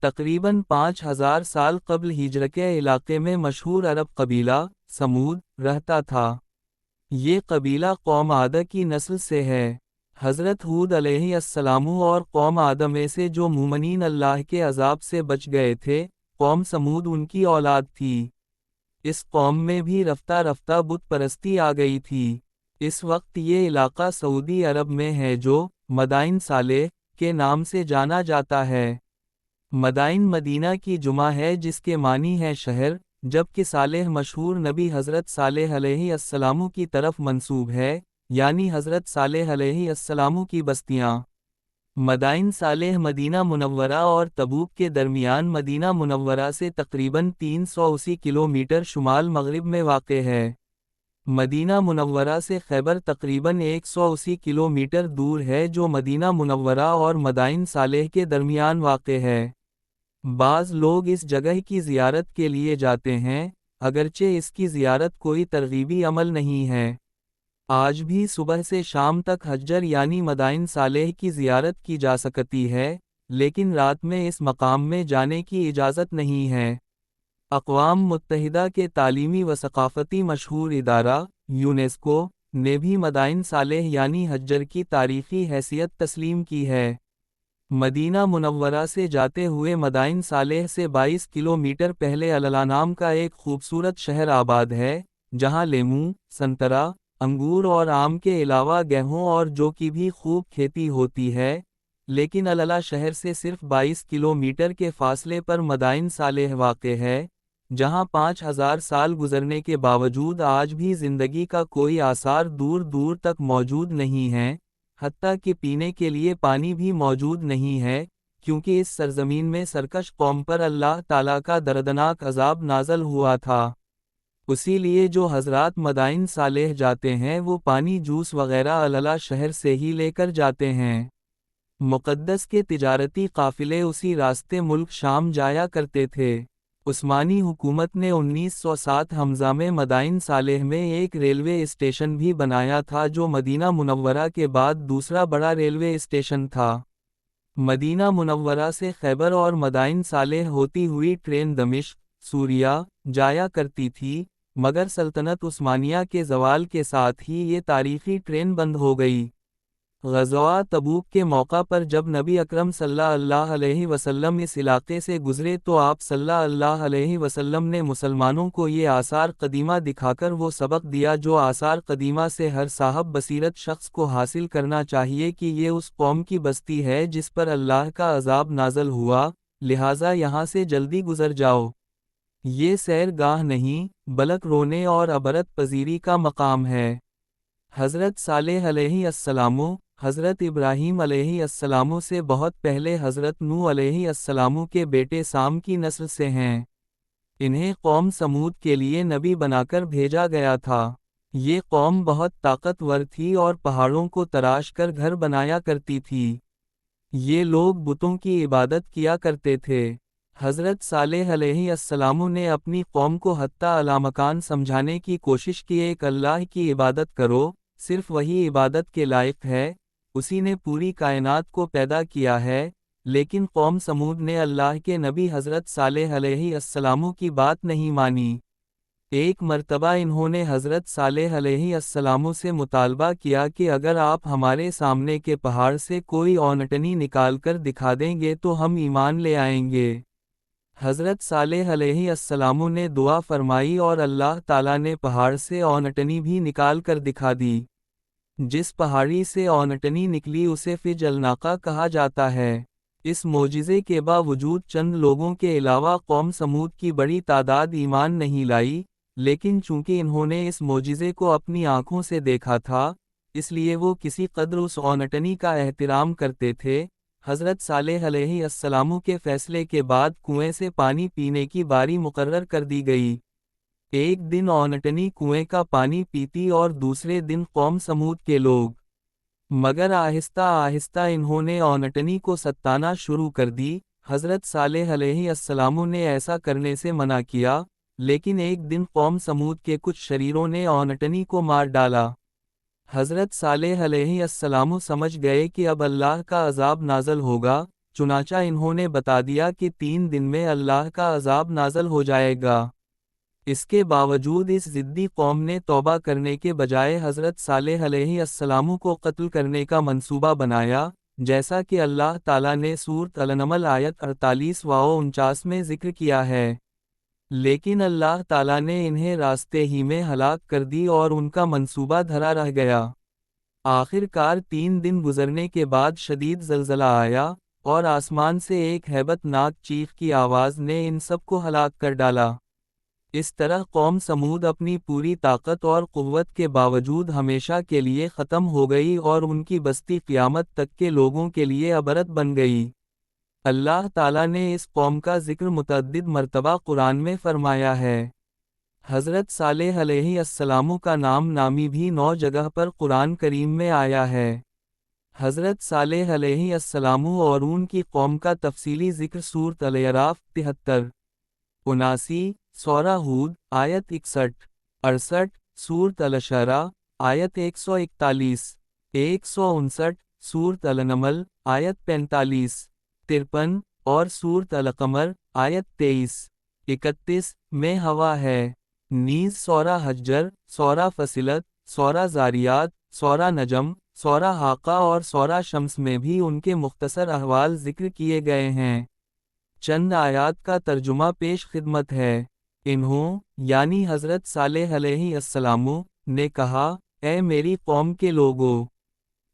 تقریباً 5000 سال قبل ہجرت کے علاقے میں مشہور عرب قبیلہ سمود رہتا تھا۔ یہ قبیلہ قوم عاد کی نسل سے ہے۔ حضرت ہود علیہ السلام اور قوم عاد میں سے جو مومنین اللہ کے عذاب سے بچ گئے تھے، قوم سمود ان کی اولاد تھی۔ اس قوم میں بھی رفتہ رفتہ بت پرستی آ گئی تھی۔ اس وقت یہ علاقہ سعودی عرب میں ہے جو مدائن صالح کے نام سے جانا جاتا ہے۔ مدائن مدینہ کی جمع ہے جس کے معنی ہے شہر، جبکہ صالح مشہور نبی حضرت صالح علیہ السلام کی طرف منسوب ہے، یعنی حضرت صالح علیہ السلام کی بستیاں۔ مدائن صالح مدینہ منورہ اور تبوک کے درمیان مدینہ منورہ سے تقریباً 380 کلومیٹر شمال مغرب میں واقع ہے۔ مدینہ منورہ سے خیبر تقریباً 180 کلومیٹر دور ہے جو مدینہ منورہ اور مدائن صالح کے درمیان واقع ہے۔ بعض لوگ اس جگہ کی زیارت کے لیے جاتے ہیں، اگرچہ اس کی زیارت کوئی ترغیبی عمل نہیں ہے۔ آج بھی صبح سے شام تک حجر یعنی مدائن صالح کی زیارت کی جا سکتی ہے، لیکن رات میں اس مقام میں جانے کی اجازت نہیں ہے۔ اقوام متحدہ کے تعلیمی و ثقافتی مشہور ادارہ یونیسکو نے بھی مدائن صالح یعنی حجر کی تاریخی حیثیت تسلیم کی ہے۔ مدینہ منورہ سے جاتے ہوئے مدائن صالح سے 22 کلومیٹر پہلے العلا نام کا ایک خوبصورت شہر آباد ہے، جہاں لیموں، سنترا، انگور اور آم کے علاوہ گیہوں اور جو کی بھی خوب کھیتی ہوتی ہے، لیکن العلا شہر سے صرف 22 کلومیٹر کے فاصلے پر مدائن صالح واقع ہے، جہاں 5000 سال گزرنے کے باوجود آج بھی زندگی کا کوئی آثار دور دور تک موجود نہیں ہیں، حتیٰ کہ پینے کے لیے پانی بھی موجود نہیں ہے، کیونکہ اس سرزمین میں سرکش قوم پر اللہ تعالیٰ کا دردناک عذاب نازل ہوا تھا۔ اسی لیے جو حضرات مدائن صالح جاتے ہیں وہ پانی جوس وغیرہ العلا شہر سے ہی لے کر جاتے ہیں۔ مقدس کے تجارتی قافلے اسی راستے ملک شام جایا کرتے تھے۔ عثمانی حکومت نے 1907 ء میں مدائن صالح میں ایک ریلوے اسٹیشن بھی بنایا تھا جو مدینہ منورہ کے بعد دوسرا بڑا ریلوے اسٹیشن تھا۔ مدینہ منورہ سے خیبر اور مدائن صالح ہوتی ہوئی ٹرین دمشق، سوریہ، جایا کرتی تھی، مگر سلطنت عثمانیہ کے زوال کے ساتھ ہی یہ تاریخی ٹرین بند ہو گئی۔ غزوہ تبوک کے موقع پر جب نبی اکرم صلی اللہ علیہ وسلم اس علاقے سے گزرے تو آپ صلی اللہ علیہ وسلم نے مسلمانوں کو یہ آثار قدیمہ دکھا کر وہ سبق دیا جو آثار قدیمہ سے ہر صاحب بصیرت شخص کو حاصل کرنا چاہیے کہ یہ اس قوم کی بستی ہے جس پر اللہ کا عذاب نازل ہوا، لہٰذا یہاں سے جلدی گزر جاؤ۔ یہ سیر گاہ نہیں، بلکہ رونے اور عبرت پذیری کا مقام ہے۔ حضرت صالح علیہ السلام، حضرت ابراہیم علیہ السلام سے بہت پہلے حضرت نوح علیہ السلام کے بیٹے سام کی نسل سے ہیں۔ انہیں قوم سمود کے لیے نبی بنا کر بھیجا گیا تھا۔ یہ قوم بہت طاقتور تھی اور پہاڑوں کو تراش کر گھر بنایا کرتی تھی۔ یہ لوگ بتوں کی عبادت کیا کرتے تھے۔ حضرت صالح علیہ السلام نے اپنی قوم کو حتیٰ علامکان سمجھانے کی کوشش کی ایک اللہ کی عبادت کرو، صرف وہی عبادت کے لائق ہے، اسی نے پوری کائنات کو پیدا کیا ہے، لیکن قوم سمود نے اللہ کے نبی حضرت صالح علیہ السلام کی بات نہیں مانی۔ ایک مرتبہ انہوں نے حضرت صالح علیہ السلام سے مطالبہ کیا کہ اگر آپ ہمارے سامنے کے پہاڑ سے کوئی اونٹنی نکال کر دکھا دیں گے تو ہم ایمان لے آئیں گے۔ حضرت صالح علیہ السلام نے دعا فرمائی اور اللہ تعالیٰ نے پہاڑ سے اونٹنی بھی نکال کر دکھا دی۔ جس پہاڑی سے اونٹنی نکلی اسے فج الناقہ کہا جاتا ہے۔ اس معجزے کے باوجود چند لوگوں کے علاوہ قوم سمود کی بڑی تعداد ایمان نہیں لائی، لیکن چونکہ انہوں نے اس معجزے کو اپنی آنکھوں سے دیکھا تھا، اس لیے وہ کسی قدر اس اونٹنی کا احترام کرتے تھے۔ حضرت صالح علیہ السلام کے فیصلے کے بعد کنویں سے پانی پینے کی باری مقرر کر دی گئی۔ ایک دن اونٹنی کنویں کا پانی پیتی اور دوسرے دن قوم سمود کے لوگ، مگر آہستہ آہستہ انہوں نے اونٹنی کو ستانا شروع کر دی۔ حضرت صالح علیہ السلام نے ایسا کرنے سے منع کیا، لیکن ایک دن قوم سمود کے کچھ شریروں نے اونٹنی کو مار ڈالا۔ حضرت صالح علیہ السلام سمجھ گئے کہ اب اللہ کا عذاب نازل ہوگا، چنانچہ انہوں نے بتا دیا کہ 3 دن میں اللہ کا عذاب نازل ہو جائے گا۔ اس کے باوجود اس ضدی قوم نے توبہ کرنے کے بجائے حضرت صالح علیہ السلام کو قتل کرنے کا منصوبہ بنایا، جیسا کہ اللہ تعالیٰ نے سورۃ النمل آیت 48 و 49 میں ذکر کیا ہے۔ لیکن اللہ تعالیٰ نے انہیں راستے ہی میں ہلاک کر دی اور ان کا منصوبہ دھرا رہ گیا۔ آخر کار 3 دن گزرنے کے بعد شدید زلزلہ آیا، اور آسمان سے ایک ہیبت ناک چیخ کی آواز نے ان سب کو ہلاک کر ڈالا۔ اس طرح قوم سمود اپنی پوری طاقت اور قوت کے باوجود ہمیشہ کے لیے ختم ہو گئی اور ان کی بستی قیامت تک کے لوگوں کے لیے عبرت بن گئی۔ اللہ تعالیٰ نے اس قوم کا ذکر متعدد مرتبہ قرآن میں فرمایا ہے۔ حضرت صالح علیہ السلام کا نام نامی بھی 9 جگہ پر قرآن کریم میں آیا ہے۔ حضرت صالح علیہ السلام اور ان کی قوم کا تفصیلی ذکر سورۃ الاعراف 73، 79، سورہ ہود آیت 61، 68، سورۃ الشعراء آیت 141، 159، سورۃ النمل آیت 45، 53 اور سورۃ القمر آیت 23، 31 میں ہوا ہے۔ نیز سورہ حجر، سورہ فصلت، سورہ زاریات، سورہ نجم، سورہ حاقہ اور سورہ شمس میں بھی ان کے مختصر احوال ذکر کیے گئے ہیں۔ چند آیات کا ترجمہ پیش خدمت ہے۔ انہوں یعنی حضرت صالح علیہ السلام نے کہا، اے میری قوم کے لوگو،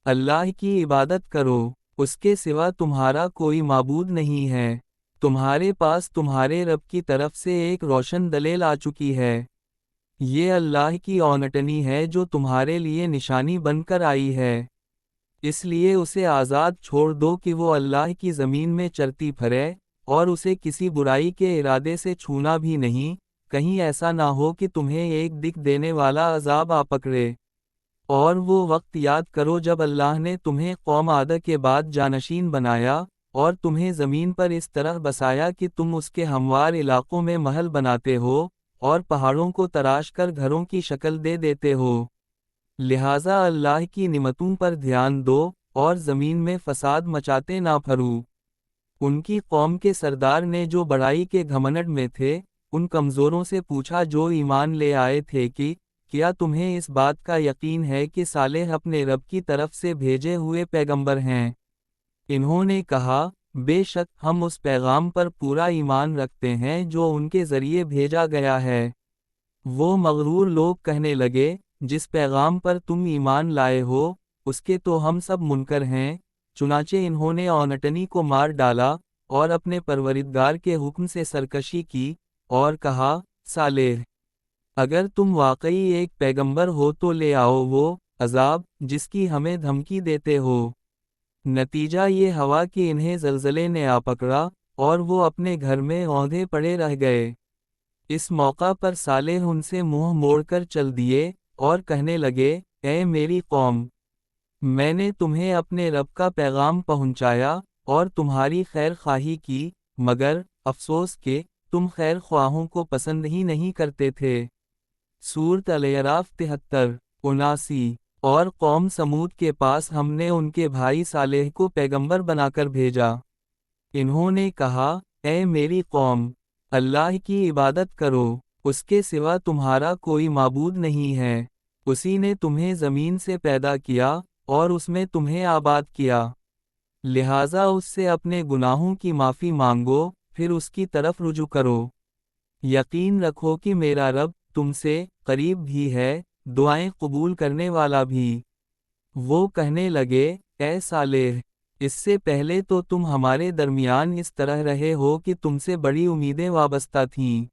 اللہ کی عبادت کرو، اس کے سوا تمہارا کوئی معبود نہیں ہے۔ تمہارے پاس تمہارے رب کی طرف سے ایک روشن دلیل آ چکی ہے۔ یہ اللہ کی اونٹنی ہے جو تمہارے لیے نشانی بن کر آئی ہے۔ اس لیے اسے آزاد چھوڑ دو کہ وہ اللہ کی زمین میں چرتی پھرے، اور اسے کسی برائی کے ارادے سے چھونا بھی نہیں، کہیں ایسا نہ ہو کہ تمہیں ایک دکھ دینے والا عذاب آ پکڑے۔ اور وہ وقت یاد کرو جب اللہ نے تمہیں قوم عاد کے بعد جانشین بنایا، اور تمہیں زمین پر اس طرح بسایا کہ تم اس کے ہموار علاقوں میں محل بناتے ہو، اور پہاڑوں کو تراش کر گھروں کی شکل دے دیتے ہو۔ لہٰذا اللہ کی نعمتوں پر دھیان دو، اور زمین میں فساد مچاتے نہ پھرو۔ ان کی قوم کے سردار نے جو بڑائی کے گھمنڈ میں تھے، ان کمزوروں سے پوچھا جو ایمان لے آئے تھے کہ کیا تمہیں اس بات کا یقین ہے کہ صالح اپنے رب کی طرف سے بھیجے ہوئے پیغمبر ہیں؟ انہوں نے کہا، بے شک ہم اس پیغام پر پورا ایمان رکھتے ہیں جو ان کے ذریعے بھیجا گیا ہے۔ وہ مغرور لوگ کہنے لگے، جس پیغام پر تم ایمان لائے ہو، اس کے تو ہم سب منکر ہیں۔ چنانچہ انہوں نے اونٹنی کو مار ڈالا، اور اپنے پروردگار کے حکم سے سرکشی کی، اور کہا، صالح، اگر تم واقعی ایک پیغمبر ہو تو لے آؤ وہ عذاب جس کی ہمیں دھمکی دیتے ہو۔ نتیجہ یہ ہوا کہ انہیں زلزلے نے آ پکڑا، اور وہ اپنے گھر میں اوندھے پڑے رہ گئے۔ اس موقع پر صالح ان سے منہ موڑ کر چل دیے، اور کہنے لگے، اے میری قوم، میں نے تمہیں اپنے رب کا پیغام پہنچایا، اور تمہاری خیر خواہی کی، مگر افسوس کہ تم خیر خواہوں کو پسند ہی نہیں کرتے تھے۔ سورۃ الاعراف 73، 79۔ اور قوم سمود کے پاس ہم نے ان کے بھائی صالح کو پیغمبر بنا کر بھیجا۔ انہوں نے کہا، اے میری قوم، اللہ کی عبادت کرو، اس کے سوا تمہارا کوئی معبود نہیں ہے۔ اسی نے تمہیں زمین سے پیدا کیا، اور اس میں تمہیں آباد کیا۔ لہٰذا اس سے اپنے گناہوں کی معافی مانگو، پھر اس کی طرف رجوع کرو۔ یقین رکھو کہ میرا رب تم سے قریب بھی ہے، دعائیں قبول کرنے والا بھی۔ وہ کہنے لگے، اے صالح، اس سے پہلے تو تم ہمارے درمیان اس طرح رہے ہو کہ تم سے بڑی امیدیں وابستہ تھیں۔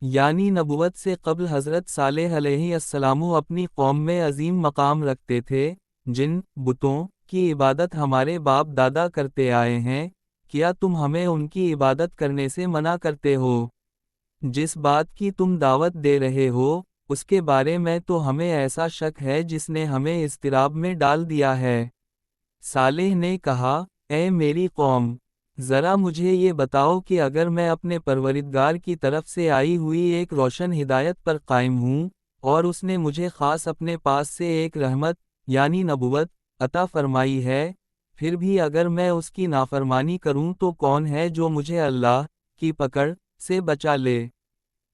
یعنی نبوت سے قبل حضرت صالح علیہ السلام اپنی قوم میں عظیم مقام رکھتے تھے۔ جن بتوں کی عبادت ہمارے باپ دادا کرتے آئے ہیں، کیا تم ہمیں ان کی عبادت کرنے سے منع کرتے ہو؟ جس بات کی تم دعوت دے رہے ہو، اس کے بارے میں تو ہمیں ایسا شک ہے جس نے ہمیں اضطراب میں ڈال دیا ہے۔ صالح نے کہا، اے میری قوم، ذرا مجھے یہ بتاؤ کہ اگر میں اپنے پروردگار کی طرف سے آئی ہوئی ایک روشن ہدایت پر قائم ہوں، اور اس نے مجھے خاص اپنے پاس سے ایک رحمت یعنی نبوت عطا فرمائی ہے، پھر بھی اگر میں اس کی نافرمانی کروں تو کون ہے جو مجھے اللہ کی پکڑ سے بچا لے؟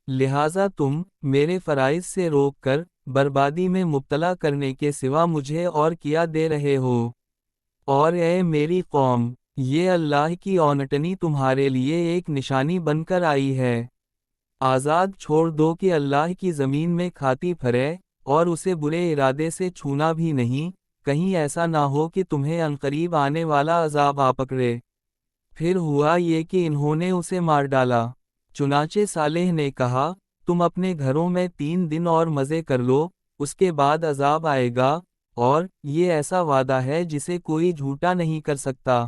لہٰذا تم میرے فرائض سے روک کر بربادی میں مبتلا کرنے کے سوا مجھے اور کیا دے رہے ہو؟ اور اے میری قوم، یہ اللہ کی اونٹنی تمہارے لیے ایک نشانی بن کر آئی ہے۔ آزاد چھوڑ دو کہ اللہ کی زمین میں کھاتی پھرے، اور اسے برے ارادے سے چھونا بھی نہیں، کہیں ایسا نہ ہو کہ تمہیں عنقریب آنے والا عذاب آ پکڑے۔ پھر ہوا یہ کہ انہوں نے اسے مار ڈالا۔ چنانچہ صالح نے کہا، تم اپنے گھروں میں 3 دن اور مزے کر لو، اس کے بعد عذاب آئے گا، اور یہ ایسا وعدہ ہے جسے کوئی جھوٹا نہیں کر سکتا۔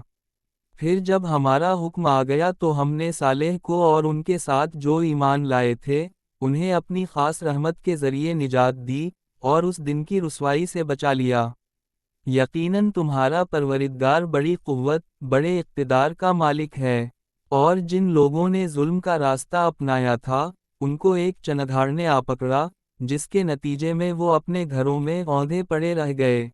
پھر جب ہمارا حکم آ گیا تو ہم نے صالح کو اور ان کے ساتھ جو ایمان لائے تھے، انہیں اپنی خاص رحمت کے ذریعے نجات دی، اور اس دن کی رسوائی سے بچا لیا۔ یقیناً تمہارا پروردگار بڑی قوت، بڑے اقتدار کا مالک ہے۔ اور جن لوگوں نے ظلم کا راستہ اپنایا تھا، ان کو ایک چنگھاڑ نے آ پکڑا، جس کے نتیجے میں وہ اپنے گھروں میں اوندھے پڑے رہ گئے۔